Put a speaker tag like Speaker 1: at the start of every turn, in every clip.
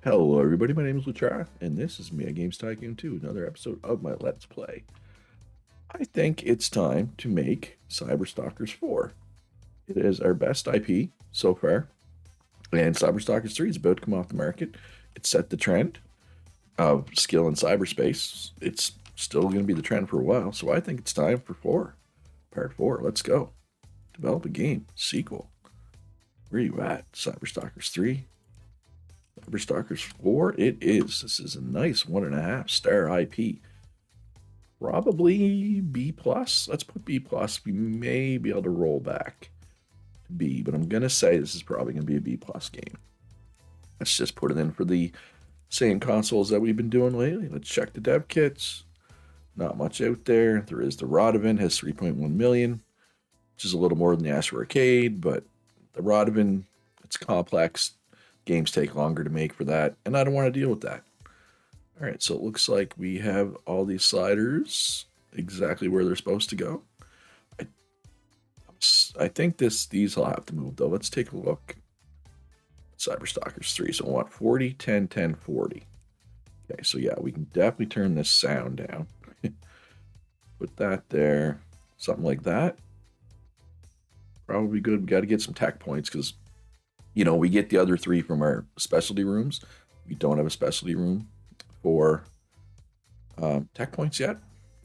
Speaker 1: Hello everybody, my name is Luchara, and this is me at Games Tycoon 2, another episode of my Let's Play. I think it's time to make Cyberstalkers 4. It is our best IP so far, and Cyberstalkers 3 is about to come off the market. It set the trend of skill in cyberspace. It's still going to be the trend for a while, so I think it's time for 4. Part 4, let's go. Develop a game, sequel. Where are you at? Cyberstalkers 3? Cyberstalkers 4, it is. This is a nice 1.5 star IP. Probably B plus. Let's put B plus. We may be able to roll back to B, but I'm gonna say this is probably gonna be a B plus game. Let's just put it in for the same consoles that we've been doing lately. Let's check the dev kits. Not much out there. There is the Rodovin, has 3.1 million, which is a little more than the Astro Arcade, but the Rodovin, it's complex. Games take longer to make for that, and I don't want to deal with that. All right, so it looks like we have all these sliders exactly where they're supposed to go. I think these will have to move, though. Let's take a look. Cyberstalkers 3, so we want 40, 10, 10, 40. Okay, so yeah, we can definitely turn this sound down. Put that there, something like that. Probably good. We got to get some tech points because we get the other 3 from our specialty rooms. We don't have a specialty room for tech points yet.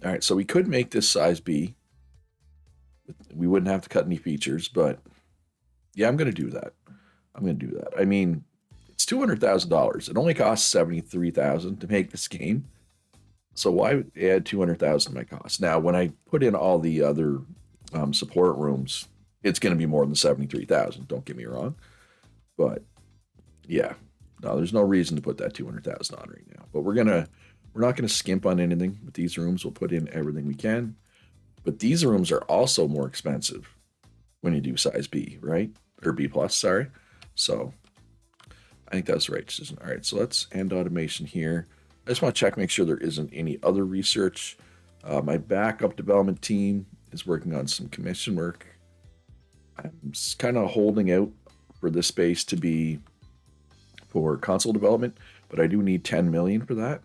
Speaker 1: All right, so we could make this size B. We wouldn't have to cut any features, but yeah, I'm going to do that. I mean, it's $200,000. It only costs $73,000 to make this game. So why add $200,000 to my cost? Now, when I put in all the other support rooms, it's going to be more than $73,000. Don't get me wrong. But yeah, no, there's no reason to put that 200,000 on right now. But we're not gonna skimp on anything with these rooms. We'll put in everything we can. But these rooms are also more expensive when you do size B, right? Or B plus, sorry. So I think that's the right decision. All right, so let's end automation here. I just want to check, make sure there isn't any other research. My backup development team is working on some commission work. I'm kind of holding out for this space to be for console development, but I do need 10 million for that.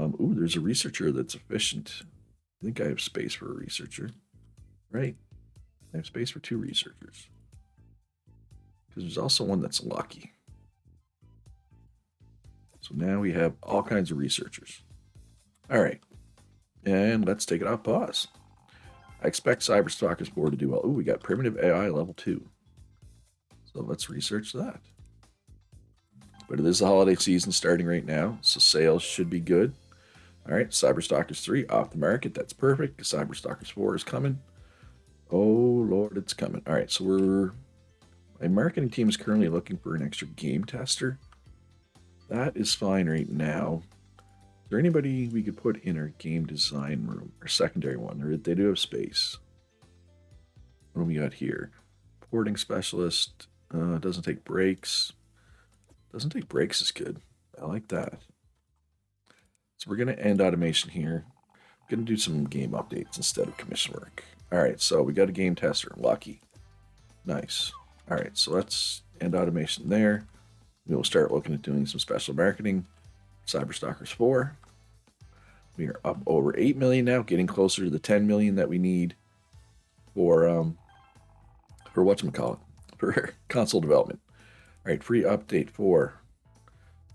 Speaker 1: Ooh, there's a researcher that's efficient. I think I have space for a researcher, right? I have space for 2 researchers because there's also one that's lucky. So now we have all kinds of researchers. All right, and let's take it off pause. I expect Cyberstalkers 4 to do well. Ooh, we got primitive AI level 2. So let's research that. But it is the holiday season starting right now, so sales should be good. All right, Cyberstalkers 3 off the market. That's perfect. Cyberstalkers 4 is coming. Oh, Lord, it's coming. All right, so my marketing team is currently looking for an extra game tester. That is fine right now. Is there anybody we could put in our game design room, our secondary one? They do have space. What do we got here? Porting specialist. Doesn't take breaks. Doesn't take breaks is good. I like that. So we're going to end automation here. I'm going to do some game updates instead of commission work. All right, so we got a game tester. Lucky. Nice. All right, so let's end automation there. We'll start looking at doing some special marketing. Cyberstalkers 4. We are up over 8 million now, getting closer to the 10 million that we need for whatchamacallit, for console development. All right, free update for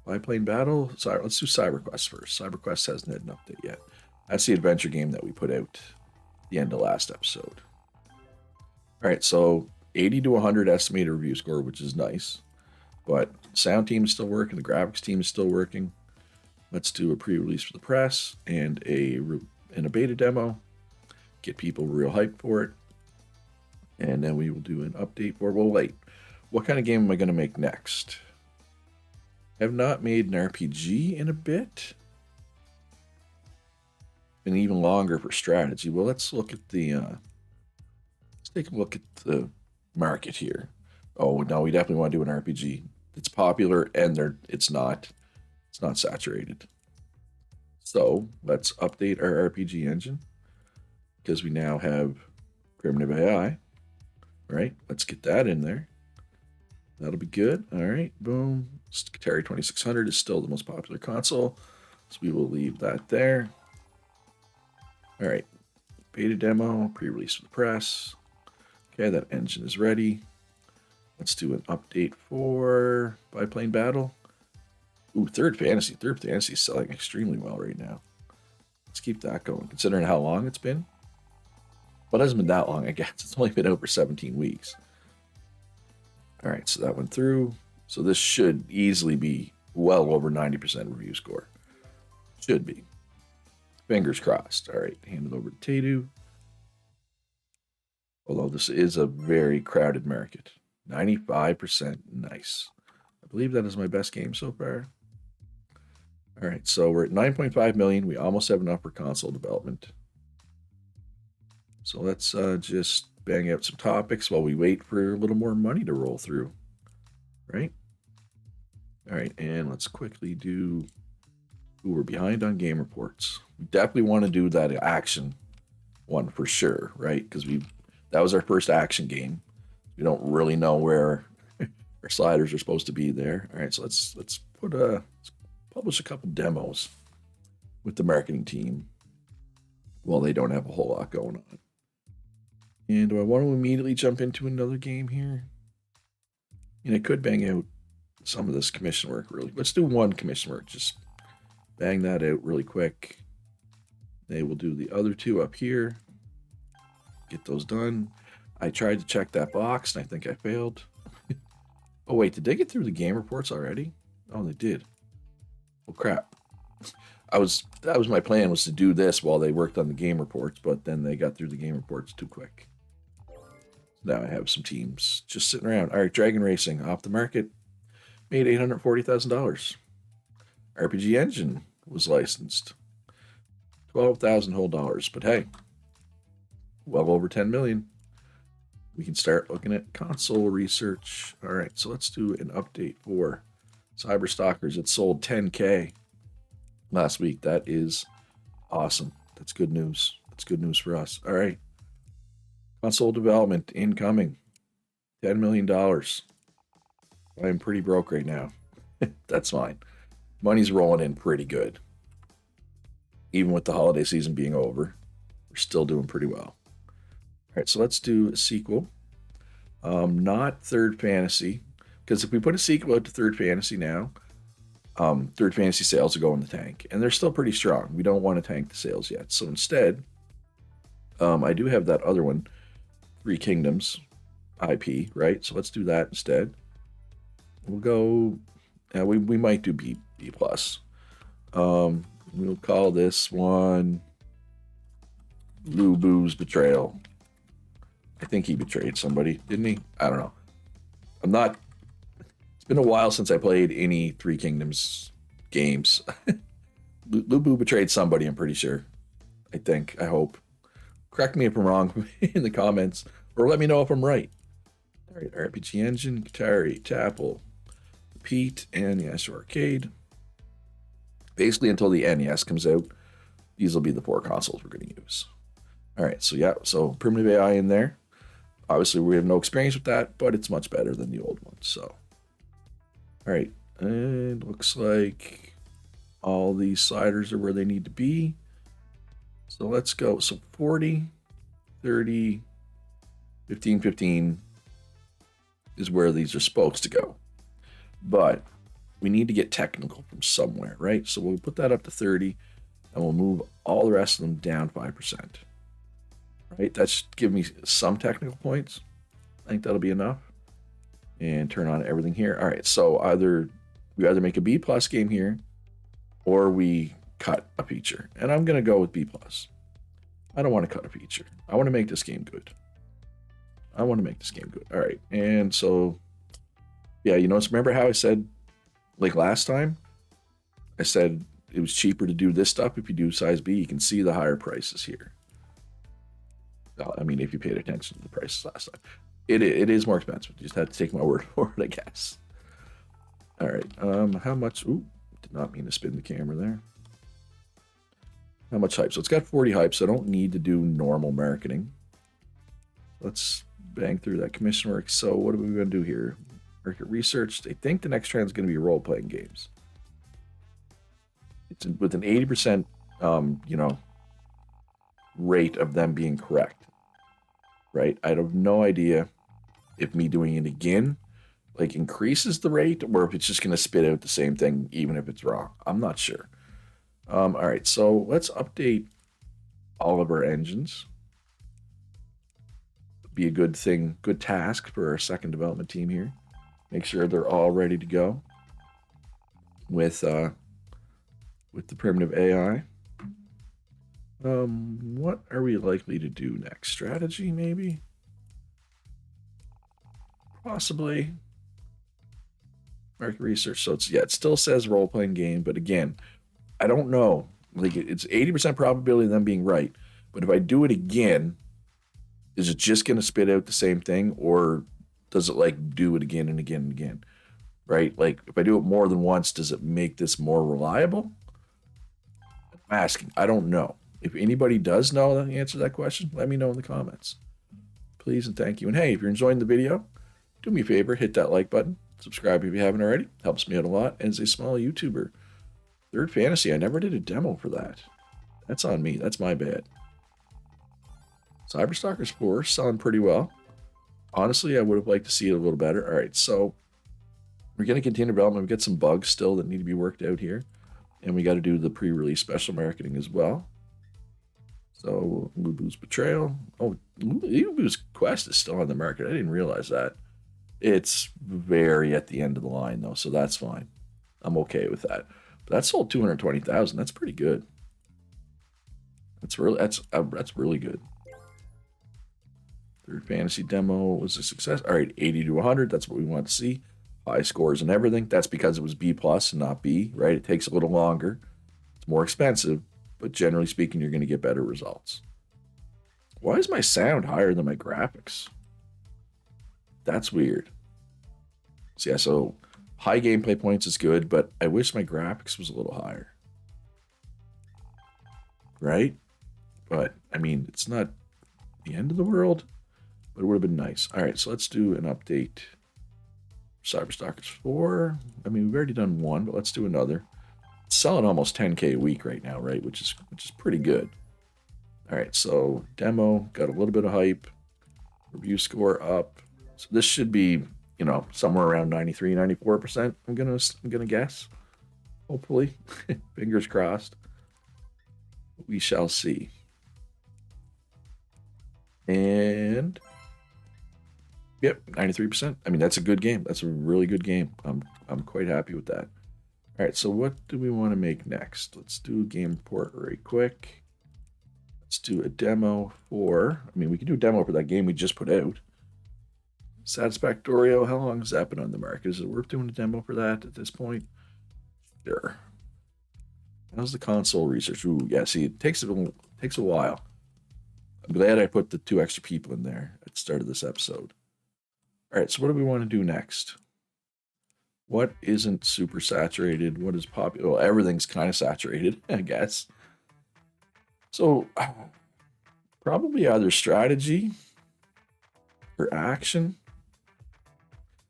Speaker 1: Biplane Battle. Sorry, let's do CyberQuest first. CyberQuest hasn't had an update yet. That's the adventure game that we put out at the end of last episode. All right, so 80 to 100 estimated review score, which is nice. But sound team is still working. The graphics team is still working. Let's do a pre-release for the press and a beta demo. Get people real hyped for it. And then we will do an update for, well, wait. What kind of game am I going to make next? I have not made an RPG in a bit. And even longer for strategy. Well, let's look at let's take a look at the market here. Oh, no, we definitely want to do an RPG. It's popular and it's not saturated. So let's update our RPG engine because we now have primitive AI, right? Let's get that in there. That'll be good. All right, boom. Atari 2600 is still the most popular console, so we will leave that there. All right, beta demo, pre-release for the press. Okay, that engine is ready. Let's do an update for Biplane Battle. Ooh, Third Fantasy. Third Fantasy is selling extremely well right now. Let's keep that going, considering how long it's been. But it hasn't been that long, I guess. It's only been over 17 weeks. All right, so that went through. So this should easily be well over 90% review score. Should be. Fingers crossed. All right, hand it over to Tadu. Although this is a very crowded market. 95%. Nice. I believe that is my best game so far. All right, so we're at 9.5 million. We almost have enough for console development. So let's just bang out some topics while we wait for a little more money to roll through. Right? All right, and let's quickly do... Ooh, we're behind on game reports. We definitely want to do that action one for sure, right? Because that was our first action game. We don't really know where our sliders are supposed to be there. All right, so let's publish a couple demos with the marketing team while they don't have a whole lot going on. And do I want to immediately jump into another game here? And I could bang out some of this commission work really. Let's do one commission work. Just bang that out really quick. They will do the other two up here. Get those done. I tried to check that box and I think I failed. Oh wait, did they get through the game reports already? Oh, they did. Oh crap. That was my plan, was to do this while they worked on the game reports, but then they got through the game reports too quick. Now I have some teams just sitting around. All right, Dragon Racing off the market. Made $840,000. RPG Engine was licensed. 12,000 whole dollars. But hey, well over 10 million. We can start looking at console research. All right, so let's do an update for Cyberstalkers. It sold 10K last week. That is awesome. That's good news. That's good news for us. All right. Console development incoming. $10 million. I'm pretty broke right now. That's fine. Money's rolling in pretty good. Even with the holiday season being over, we're still doing pretty well. All right, so let's do a sequel. Not Third Fantasy, because if we put a sequel out to Third Fantasy now, Third Fantasy sales will go in the tank, and they're still pretty strong. We don't want to tank the sales yet. So instead, I do have that other one, Three Kingdoms IP, right? So let's do that instead. We'll go, we might do B plus. We'll call this one Lubu's Betrayal. I think he betrayed somebody, didn't he? I don't know. It's been a while since I played any Three Kingdoms games. Lubu betrayed somebody, I'm pretty sure. I hope. Correct me if I'm wrong in the comments, or let me know if I'm right. All right, RPG Engine, Atari, Tapple, Pete, and NES Arcade. Basically, until the NES comes out, these will be the 4 consoles we're going to use. All right, so primitive AI in there. Obviously, we have no experience with that, but it's much better than the old one. So, all right, and looks like all these sliders are where they need to be. So let's go. So 40, 30, 15, 15 is where these are supposed to go. But we need to get technical from somewhere, right? So we'll put that up to 30, and we'll move all the rest of them down 5%. Right? That should give me some technical points. I think that'll be enough. And turn on everything here. All right, so we either make a B plus game here, or we cut a feature. And I'm going to go with B plus. I don't want to cut a feature. I want to make this game good. All right, and so, yeah, remember how I said, like last time, I said it was cheaper to do this stuff if you do size B. You can see the higher prices here. I mean, if you paid attention to the prices last time. It is more expensive. You just have to take my word for it, I guess. All right. How much? Ooh, did not mean to spin the camera there. How much hype? So it's got 40 hype, so I don't need to do normal marketing. Let's bang through that commission work. So what are we going to do here? Market research, they think the next trend is going to be role-playing games. It's with an 80%, rate of them being correct, right? I have no idea if me doing it again, like, increases the rate, or if it's just going to spit out the same thing, even if it's wrong. I'm not sure. All right, so let's update all of our engines. Be a good thing, good task for our second development team here. Make sure they're all ready to go with the primitive AI. What are we likely to do next? Strategy, maybe? Possibly. Market research. So it still says role-playing game, but again, I don't know. Like, it's 80% probability of them being right. But if I do it again, is it just going to spit out the same thing, or does it like do it again and again and again? Right? Like, if I do it more than once, does it make this more reliable? I'm asking. I don't know. If anybody does know the answer to that question, let me know in the comments. Please and thank you. And hey, if you're enjoying the video, do me a favor, hit that like button. Subscribe if you haven't already. Helps me out a lot. And as a small YouTuber, Third Fantasy, I never did a demo for that. That's on me. That's my bad. Cyberstalkers 4 selling pretty well. Honestly, I would have liked to see it a little better. All right, so we're going to continue development. We've got some bugs still that need to be worked out here. And we got to do the pre-release special marketing as well. So, Lubu's Betrayal. Oh, Lubu's Quest is still on the market. I didn't realize that. It's very at the end of the line, though, so that's fine. I'm okay with that. But that sold 220,000. That's pretty good. That's really good. Third Fantasy demo was a success. All right, 80 to 100. That's what we want to see. High scores and everything. That's because it was B plus and not B, right? It takes a little longer. It's more expensive, but generally speaking, you're going to get better results. Why is my sound higher than my graphics? That's weird. So yeah, so high gameplay points is good, but I wish my graphics was a little higher. Right? But, I mean, it's not the end of the world, but it would have been nice. All right, so let's do an update. Cyberstalkers 4. I mean, we've already done one, but let's do another. It's selling almost 10K a week right now, right? Which is pretty good. All right, so demo, got a little bit of hype. Review score up. So this should be, somewhere around 93, 94%. I'm gonna guess. Hopefully. Fingers crossed. We shall see. And yep, 93%. I mean, that's a good game. That's a really good game. I'm quite happy with that. All right, so what do we want to make next? Let's do a game report very quick. Let's do a demo for, we can do a demo for that game we just put out. Satisfactorio, how long has that been on the market? Is it worth doing a demo for that at this point? Sure. How's the console research? Ooh, yeah, see, it takes a while. I'm glad I put the 2 extra people in there at the start of this episode. All right, so what do we want to do next? What isn't super saturated? What is popular? Well, everything's kind of saturated, I guess. So, probably either strategy or action.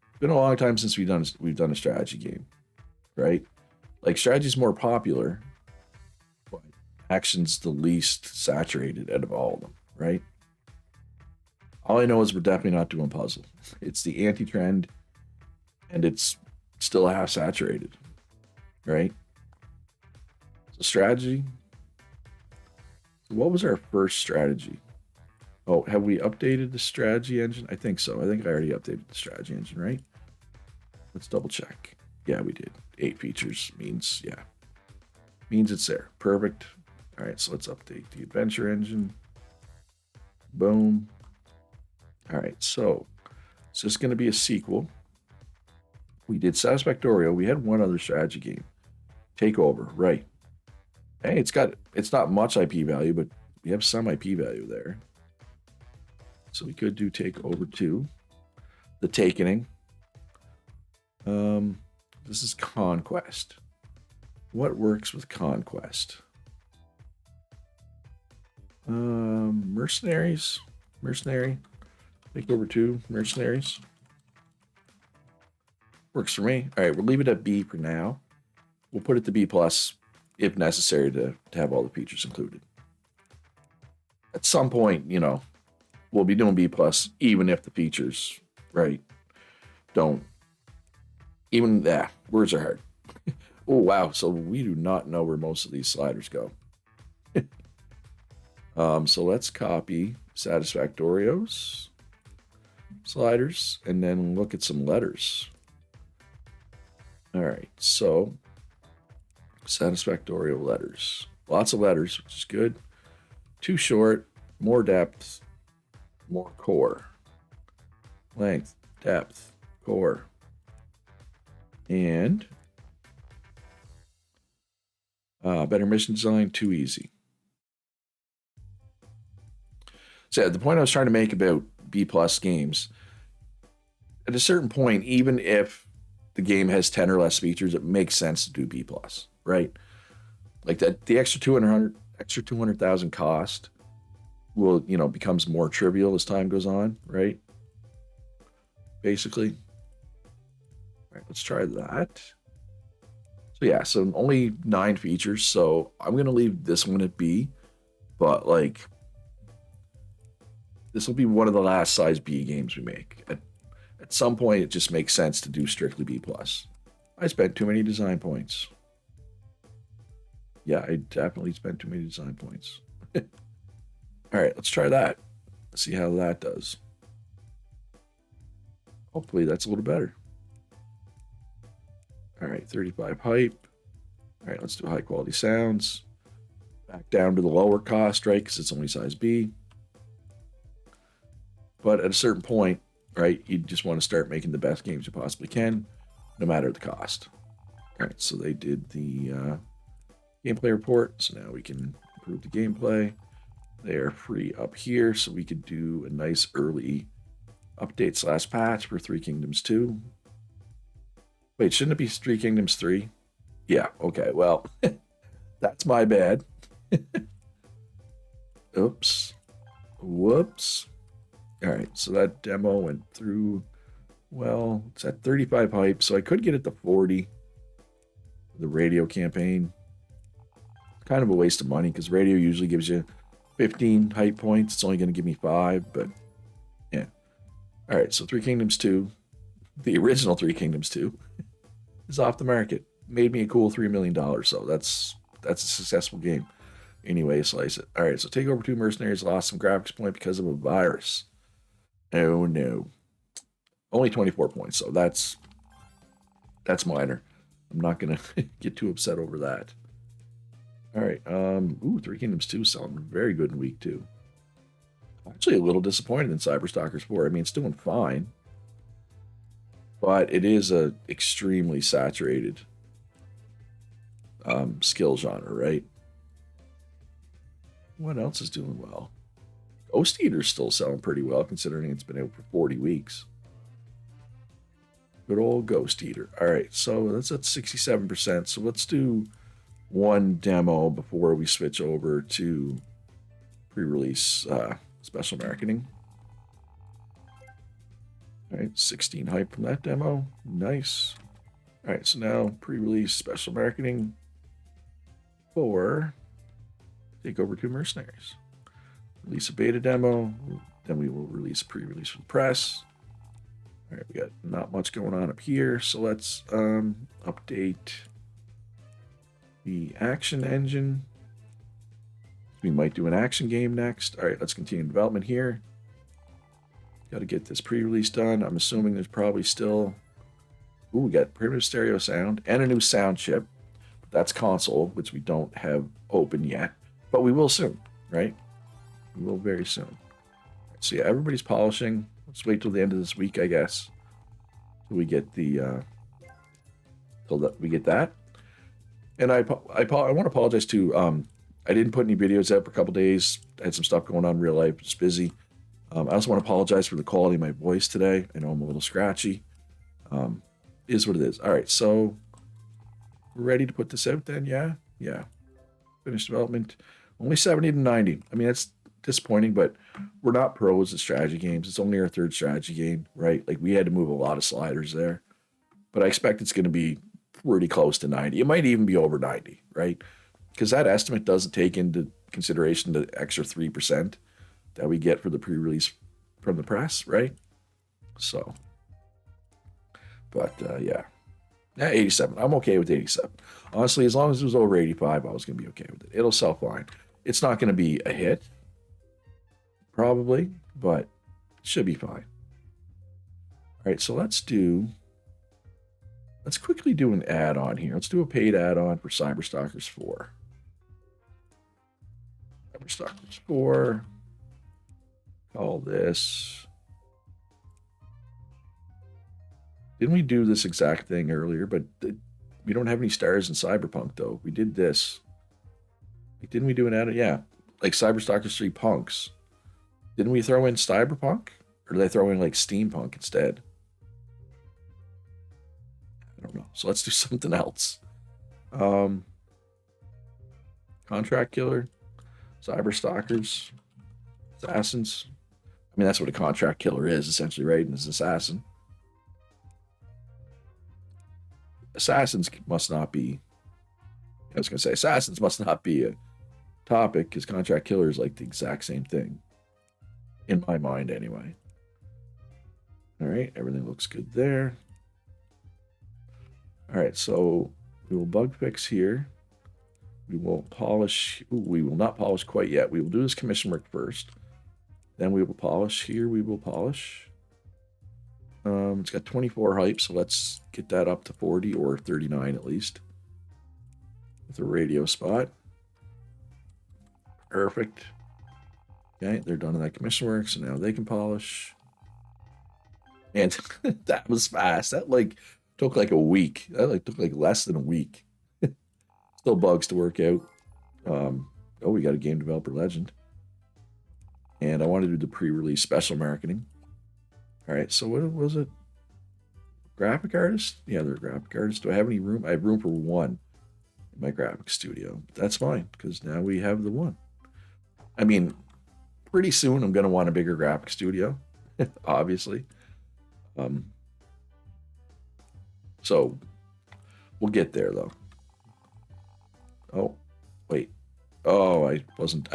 Speaker 1: It's been a long time since we've done a strategy game, right? Like, strategy's more popular, but action's the least saturated out of all of them, right? All I know is we're definitely not doing puzzle. It's the anti-trend, and it's still half saturated, right? So strategy. What was our first strategy? Oh, have we updated the strategy engine? I think so. I think I already updated the strategy engine, right? Let's double check. Yeah, we did. 8 features means, yeah. Means it's there. Perfect. All right, so let's update the adventure engine. Boom. All right, so it's just going to be a sequel. We did Satisfactorio. We had one other strategy game. Takeover, right. Hey, it's not much IP value, but we have some IP value there. So we could do Takeover 2. The Takening. This is Conquest. What works with Conquest? Mercenaries. Mercenary. Takeover 2. Mercenaries. Works for me. All right, we'll leave it at B for now. We'll put it to B plus if necessary to have all the features included. At some point, you know, we'll be doing B plus even if the features, right, don't. Even that, words are hard. Oh, wow. So we do not know where most of these sliders go. So let's copy Satisfactorio's sliders and then look at some letters. All right, so Satisfactorio letters. Lots of letters, which is good. Too short, more depth, more core. Length, depth, core. And better mission design, too easy. So the point I was trying to make about B plus games, at a certain point, even if the game has 10 or less features, it makes sense to do B plus, right? Like that, the extra 200,000 cost will, you know, becomes more trivial as time goes on, right? Basically. All right, let's try that. So yeah, so only 9 features. So I'm gonna leave this one at B, but like this will be one of the last size B games we make. At some point, it just makes sense to do strictly B plus. I spent too many design points. Yeah, I definitely spent too many design points. All right, let's try that. Let's see how that does. Hopefully that's a little better. All right, 35 hype. All right, let's do high quality sounds. Back down to the lower cost, right? Because it's only size B. But at a certain point, right, you just want to start making the best games you possibly can, no matter the cost. All right, so they did the gameplay report. So now we can improve the gameplay. They are free up here, so we could do a nice early update / patch for Three Kingdoms 2. Wait, shouldn't it be Three Kingdoms 3? Yeah, okay, well, that's my bad. Oops. Whoops. All right, so that demo went through, well, it's at 35 hype, so I could get it to 40. The radio campaign. Kind of a waste of money because radio usually gives you 15 hype points. It's only going to give me 5, but yeah. All right, so Three Kingdoms 2, the original Three Kingdoms 2, is off the market. Made me a cool $3 million, so that's a successful game. Anyway, slice it. All right, so Takeover 2 Mercenaries lost some graphics point because of a virus. Oh no. Only 24 points, so that's minor. I'm not gonna get too upset over that. All right, Three Kingdoms 2 selling very good in week 2. Actually, a little disappointed in Cyberstalkers 4. I mean, it's doing fine, but it is a extremely saturated skill genre, right? What else is doing well? Ghost Eater's still selling pretty well, considering it's been out for 40 weeks. Good old Ghost Eater. All right, so that's at 67%. So let's do one demo before we switch over to pre-release special marketing. All right, 16 hype from that demo. Nice. All right, so now pre-release special marketing for Takeover 2 Mercenaries. Release a beta demo, then we will release a pre-release for the press. All right, we got not much going on up here, so let's update the action engine. We might do an action game next. All right, let's continue development here. Got to get this pre-release done. I'm assuming there's probably still... Ooh, we got primitive stereo sound and a new sound chip. That's console, which we don't have open yet, but we will soon, right? We will very soon. So yeah, everybody's polishing. Let's wait till the end of this week, I guess. Till we get the we get that. And I want to apologize too. I didn't put any videos out for a couple days. I had some stuff going on in real life. Just busy. I also want to apologize for the quality of my voice today. I know I'm a little scratchy. Is what it is. All right, so we're ready to put this out then. Yeah. Finished development. Only 70 to 90. I mean, that's disappointing, but we're not pros at strategy games. It's only our 3rd strategy game, right? Like we had to move a lot of sliders there. but I expect it's going to be pretty close to 90. It might even be over 90, right? Because that estimate doesn't take into consideration the extra 3% that we get for the pre-release from the press, right? So, but yeah. 87. I'm okay with 87. Honestly, as long as it was over 85, I was going to be okay with it. It'll sell fine. It's not going to be a hit, probably, but it should be fine. All right, so let's quickly do an add-on here. Let's do a paid add-on for Cyberstalkers 4. Cyberstalkers 4. Call this. Didn't we do this exact thing earlier? But we don't have any stars in Cyberpunk, though. We did this. Like, didn't we do an add-on? Yeah, like Cyberstalkers 3 Punks. Didn't we throw in Cyberpunk? Or did I throw in like Steampunk instead? I don't know. So let's do something else. Contract Killer, Cyberstalkers, Assassins. I mean, that's what a contract killer is, essentially, right? And it's an assassin. Assassins must not be. I was going to say, assassins must not be a topic, because contract killer is like the exact same thing. In my mind, anyway. All right, everything looks good there. All right, so we will bug fix here. We will polish. Ooh, we will not polish quite yet. We will do this commission work first. Then we will polish. Here we will polish. It's got 24 hype, so let's get that up to 40 or 39 at least. With a radio spot. Perfect. Okay, they're done in that commission work, so now they can polish. And that was fast. That like took like a week. That like took like less than a week. Still bugs to work out. Oh, we got a game developer legend. And I want to do the pre-release special marketing. All right, so what was it? Graphic artist? Yeah, they're a graphic artist. Do I have any room? I have room for one in my graphic studio. That's fine, because now we have the one. I mean, pretty soon I'm going to want a bigger graphic studio, obviously. So we'll get there, though. Oh, wait. Oh, I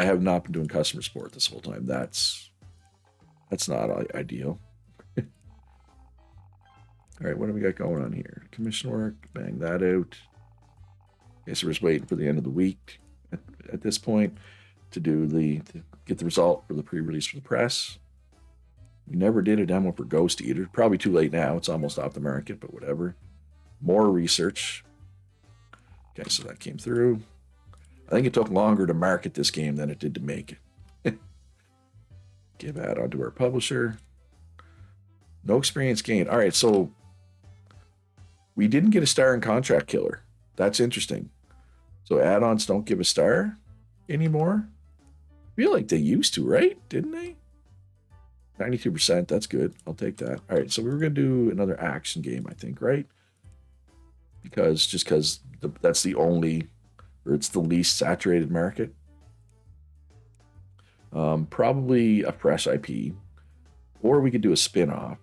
Speaker 1: have not been doing customer support this whole time. That's not ideal. All right, what do we got going on here? Commission work, bang that out. Okay, so we're just waiting for the end of the week at this point to get the result for the pre-release for the press. We never did a demo for Ghost Eater. Probably too late now. It's almost off the market, but whatever. More research. Okay, so that came through. I think it took longer to market this game than it did to make it. Give add-on to our publisher. No experience gained. All right, so we didn't get a star in Contract Killer. That's interesting. So add-ons don't give a star anymore? I feel like they used to, right? Didn't they? 92%, that's good. I'll take that. All right, so we were going to do another action game, I think, right? Because that's the only, or it's the least saturated market. Probably a fresh IP, or we could do a spin-off,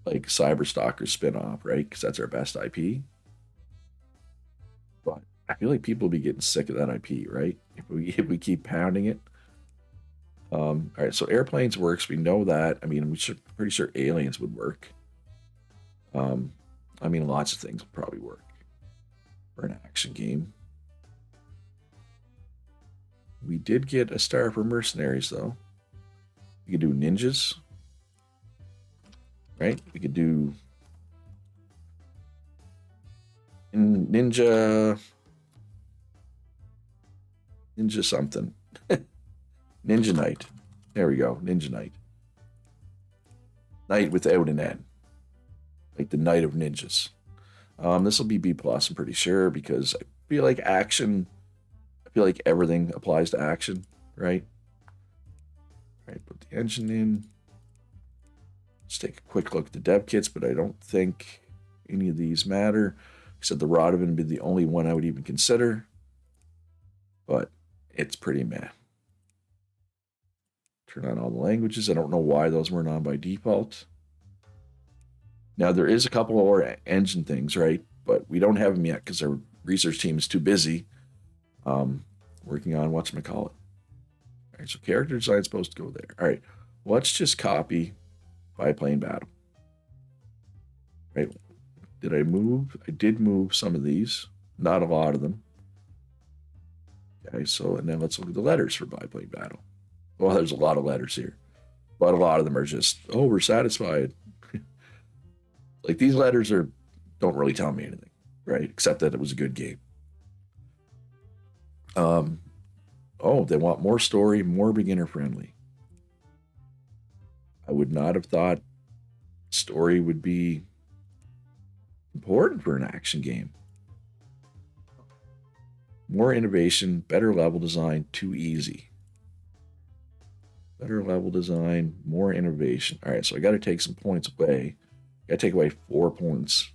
Speaker 1: like Cyberstalker spin-off, right? Because that's our best IP. But I feel like people will be getting sick of that IP, right? If we keep pounding it. All right, so airplanes works. We know that. I mean, pretty sure aliens would work. I mean, lots of things would probably work for an action game. We did get a star for mercenaries, though. We could do ninjas, right? We could do ninja something. Ninja Knight. There we go. Ninja Knight. Knight without an N. Like the Knight of Ninjas. This will be B+, I'm pretty sure, because I feel like everything applies to action, right? All right, put the engine in. Let's take a quick look at the dev kits, but I don't think any of these matter. Except the Radovan would be the only one I would even consider. But it's pretty meh. Turn on all the languages. I don't know why those weren't on by default. Now, there is a couple more engine things, right? But we don't have them yet because our research team is too busy working on whatchamacallit. All right, so character design is supposed to go there. All right, let's just copy biplane battle. Right, did I move? I did move some of these, not a lot of them. Okay, so, and then let's look at the letters for biplane battle. Well, there's a lot of letters here, but a lot of them are just, oh, we're satisfied. Like these letters don't really tell me anything, right? Except that it was a good game. Oh, they want more story, more beginner friendly. I would not have thought story would be important for an action game. More innovation, better level design, too easy. Better level design, more innovation. All right, so I got to take some points away. I got to take away 4 points.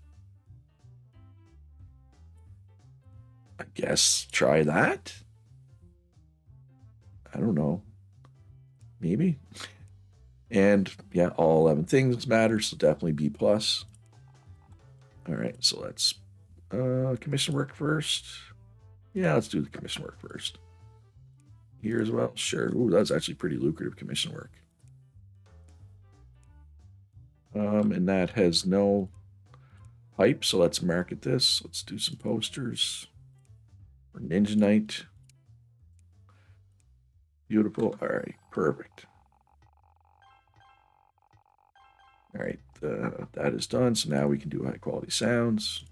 Speaker 1: I guess try that. I don't know. Maybe. And yeah, all 11 things matter, so definitely B+. All right, so let's commission work first. Yeah, let's do the commission work first. Here as well, sure. Ooh, that's actually pretty lucrative commission work. And that has no hype, so let's market this. Let's do some posters for Ninja Knight. Beautiful. All right, perfect. All right, that is done. So now we can do high quality sounds.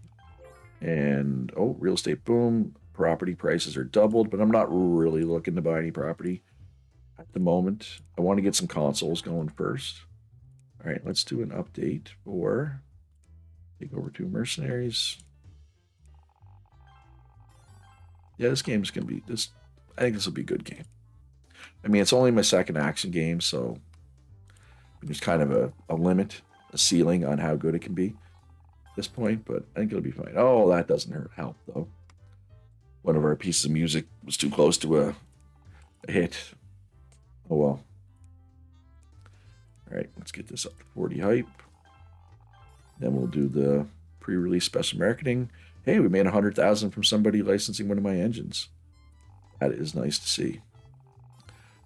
Speaker 1: And oh, real estate boom. Property prices are doubled, but I'm not really looking to buy any property at the moment. I want to get some consoles going first. All right, let's do an update for take over 2 mercenaries. Yeah, this game's gonna be this. I think this will be a good game. I mean, it's only my second action game, so there's kind of a limit, a ceiling on how good it can be at this point, but I think it'll be fine. Oh, that doesn't help, though. One of our pieces of music was too close to a hit. Oh, well. All right, let's get this up to 40 hype. Then we'll do the pre-release special marketing. Hey, we made 100,000 from somebody licensing one of my engines. That is nice to see.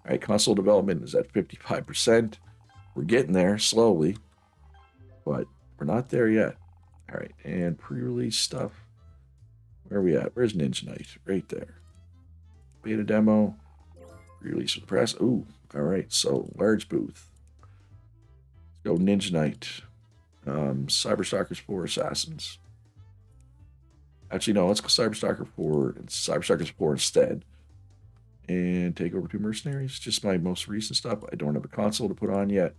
Speaker 1: All right, console development is at 55%. We're getting there slowly, but we're not there yet. All right, and pre-release stuff. Where are we at? Where's Ninja Knight? Right there. Beta demo. Pre-release for the press. Ooh, all right, so large booth. Let's go Ninja Knight. Cyberstalkers 4 Assassins. Actually, no, let's go Cyberstalkers 4 instead. And take over 2 mercenaries. Just my most recent stuff. I don't have a console to put on yet.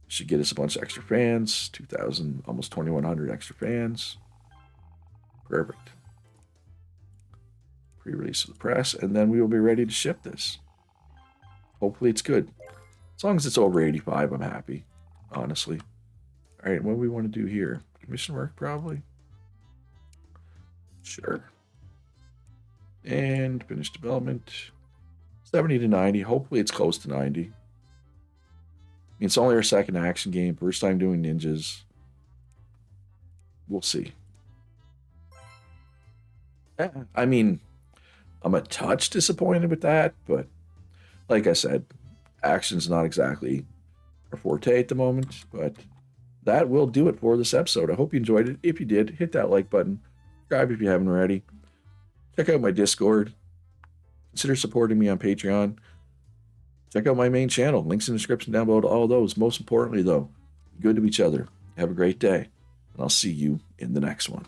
Speaker 1: Should get us a bunch of extra fans. 2,000, almost 2,100 extra fans. Perfect. Pre-release of the press, and then we will be ready to ship this. Hopefully it's good. As long as it's over 85, I'm happy, honestly. All right, what do we want to do here? Commission work, probably? Sure. And finish development. 70 to 90. Hopefully it's close to 90. I mean, it's only our second action game. First time doing ninjas. We'll see. I mean, I'm a touch disappointed with that, but like I said, action's not exactly our forte at the moment, but that will do it for this episode. I hope you enjoyed it. If you did, hit that like button. Subscribe if you haven't already. Check out my Discord. Consider supporting me on Patreon. Check out my main channel. Links in the description down below to all those. Most importantly, though, be good to each other. Have a great day, and I'll see you in the next one.